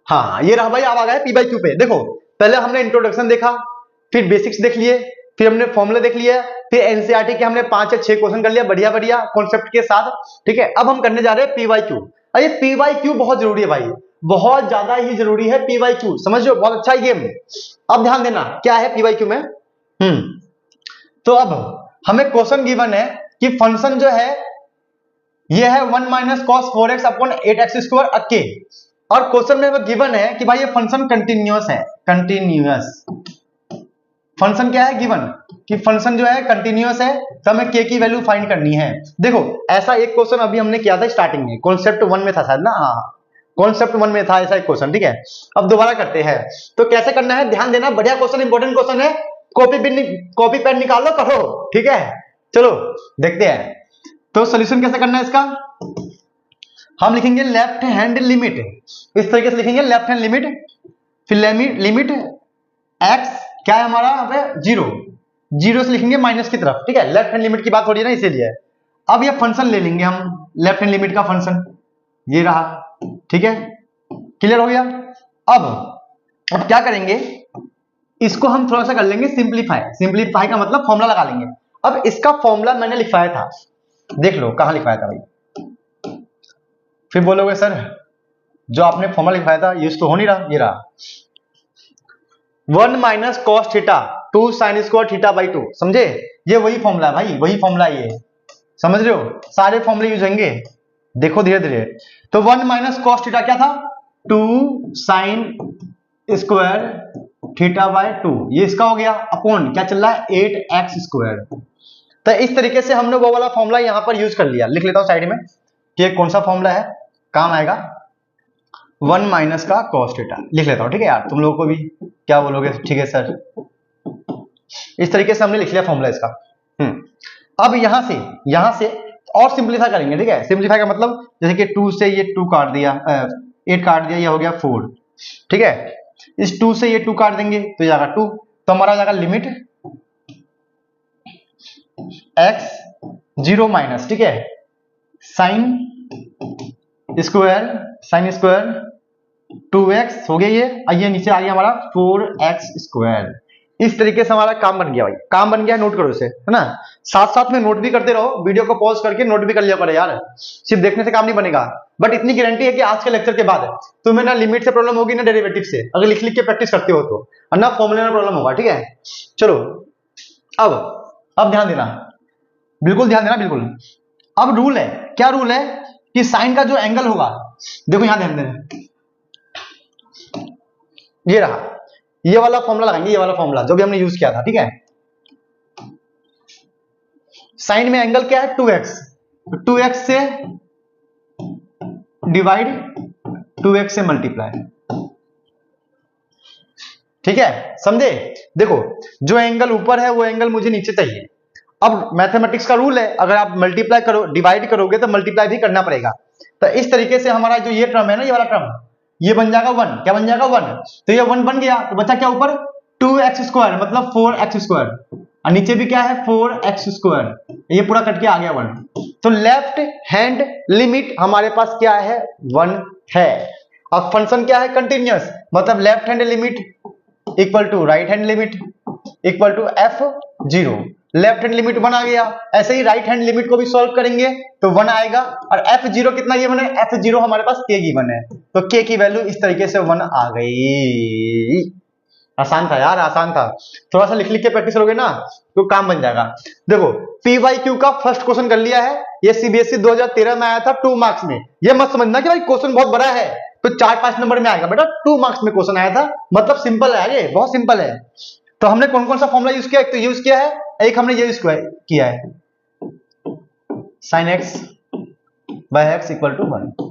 हाँ ये रहा भाई, अब आ गए पी बाई क्यू पे। देखो पहले हमने इंट्रोडक्शन देखा, फिर बेसिक्स देख लिए, फिर हमने फॉर्मूला देख लिया, फिर एनसीईआरटी के हमने 5 या 6 क्वेश्चन कर लिया बढ़िया बढ़िया कॉन्सेप्ट के साथ। ठीक है, अब हम करने जा रहे हैं पी वाई क्यू। अरे पी वाई क्यू बहुत जरूरी है भाई, बहुत ज्यादा ही जरूरी है पी वाई क्यू, समझ लो बहुत अच्छा गेम। अब ध्यान देना क्या है पी वाई क्यू में। तो अब हमें क्वेश्चन गिवन है कि फंक्शन जो है ये है 1 minus cos 4x upon 8x square अके, और क्वेश्चन में गिवन है कि भाई ये फंक्शन कंटिन्यूअस है। कंटिन्यूअस फंक्शन क्या है गिवन कि फंक्शन जो है कंटिन्यूअस है, तो हमें k की वैल्यू फाइंड करनी है। देखो ऐसा एक क्वेश्चन अभी हमने किया था स्टार्टिंग में, कॉन्सेप्ट 1 में था शायद ना, हाँ कॉन्सेप्ट 1 में था ऐसा एक क्वेश्चन। ठीक है, अब दोबारा करते हैं। तो कैसे करना है ध्यान देना, बढ़िया क्वेश्चन, इंपॉर्टेंट क्वेश्चन है, कॉपी पेन निकालो करो। ठीक है चलो देखते हैं। तो सोल्यूशन कैसे करना है इसका, हम लिखेंगे लेफ्ट हैंड लिमिट, इस तरीके से लिखेंगे लेफ्ट हैंड लिमिट, फिर लिमिट x क्या है हमारा यहाँ पे 0, 0 से लिखेंगे माइनस की तरफ। ठीक है, लेफ्ट हैंड लिमिट की बात हो रही है ना इसीलिए। अब ये फंक्शन ले लेंगे हम, लेफ्ट हैंड लिमिट का फंक्शन ये रहा। ठीक है क्लियर हो गया। अब क्या करेंगे, इसको हम थोड़ा सा कर लेंगे सिंप्लीफाई, सिंप्लीफाई का मतलब फॉर्मूला लगा लेंगे। अब इसका फॉर्मूला मैंने लिखवाया था, देख लो कहां लिखवाया था भाई, फिर बोलोगे सर जो आपने फॉर्मूला लिखवाया था यूज तो हो नहीं रहा, ये रहा 1 minus cos theta 2 sine square theta by 2, समझे, ये वही फॉर्मूला है भाई, वही फॉर्मूला ये, समझ रहे हो, सारे फॉर्मूले यूज होंगे, देखो धीरे धीरे। तो 1 माइनस कॉस थीटा क्या था 2 साइन स्क्वायर थीटा बाय 2, ये इसका हो गया, अपॉन क्या चल रहा है 8x स्क्वायर। तो इस तरीके से हमने वो वाला फॉर्मूला यहां पर यूज कर लिया, लिख लेता हूं साइड में कि ये कौन सा फॉर्मूला है, काम आएगा 1 माइनस का कॉस थीटा, लिख लेता हूं। ठीक है यार, तुम लोगों को भी क्या बोलोगे, ठीक है सर, इस तरीके से हमने लिख लिया फॉर्मूला इसका। अब यहां से और सिंप्लीफाई करेंगे। ठीक है, सिंप्लीफाई का मतलब जैसे कि 2 से ये 2 काट दिया, 8 काट दिया, ये हो गया 4। ठीक है, इस 2 से ये 2 काट देंगे तो ये आएगा 2, तो हमारा जाएगा लिमिट x 0 माइनस, ठीक है, साइन स्क्वायर 2x हो गया ये नीचे आ गया हमारा 4x स्क्वायर। इस तरीके से हमारा काम बन गया भाई, काम बन गया, नोट करो इसे, है ना, साथ साथ में नोट भी करते रहो, वीडियो को पॉज करके नोट भी कर लिया करो यार, सिर्फ देखने से काम नहीं बनेगा। बट इतनी गारंटी है कि आज के लेक्चर के बाद तुम्हें ना लिमिट से प्रॉब्लम होगी ना डेरिवेटिव से, अगर लिख लिख के प्रैक्टिस करते हो तो, और ना फॉर्मूले में प्रॉब्लम होगा। ठीक है चलो, अब ध्यान देना, बिल्कुल ध्यान देना, बिल्कुल। अब रूल है, क्या रूल है कि साइन का जो एंगल होगा, देखो यहां ध्यान देना, ये रहा, ये वाला फॉर्मूला लगाएंगे, ये वाला फॉर्मूला जो भी हमने यूज किया था। ठीक है, साइन में एंगल क्या है 2x, 2x से डिवाइड 2x से मल्टीप्लाई। ठीक है समझे, देखो जो एंगल ऊपर है वो एंगल मुझे नीचे चाहिए। अब मैथमेटिक्स का रूल है, अगर आप मल्टीप्लाई करो, डिवाइड करोगे तो मल्टीप्लाई भी करना पड़ेगा। तो इस तरीके से हमारा जो ये टर्म है ना, ये वाला टर्म, ये बन जाएगा 1, क्या बन जाएगा 1, तो ये 1 बन गया, तो बचा क्या ऊपर 2x स्क्वायर मतलब 4x स्क्वायर, और नीचे भी क्या है 4x स्क्वायर, ये पूरा कट के आ गया 1। तो लेफ्ट हैंड लिमिट हमारे पास क्या है 1 है। अब फंक्शन क्या है कंटिन्यूअस, मतलब left hand limit equal to right hand limit equal to f0, left hand limit 1 आ गया। ऐसे ही राइट हैंड लिमिट को भी सॉल्व करेंगे तो 1 आएगा, और f0 कितना गिवन है, f0 हमारे पास k गिवन है, तो k की वैल्यू इस तरीके से 1 आ गई। आसान था यार, आसान था, थोड़ा सा लिख लिख के प्रैक्टिस करोगे ना तो काम बन जाएगा। देखो PYQ का फर्स्ट क्वेश्चन कर लिया है, ये CBSE 2013 में आया था 2 मार्क्स में। ये मत समझना कि भाई क्वेश्चन बहुत बड़ा है तो 4-5 नंबर में आएगा, बेटा 2 मार्क्स में क्वेश्चन आया था, मतलब सिंपल है, ये बहुत सिंपल है। तो हमने कौन कौन सा फॉर्मूला यूज किया, एक तो यूज किया है, एक हमने ये यूज किया है sin x by x equal to 1।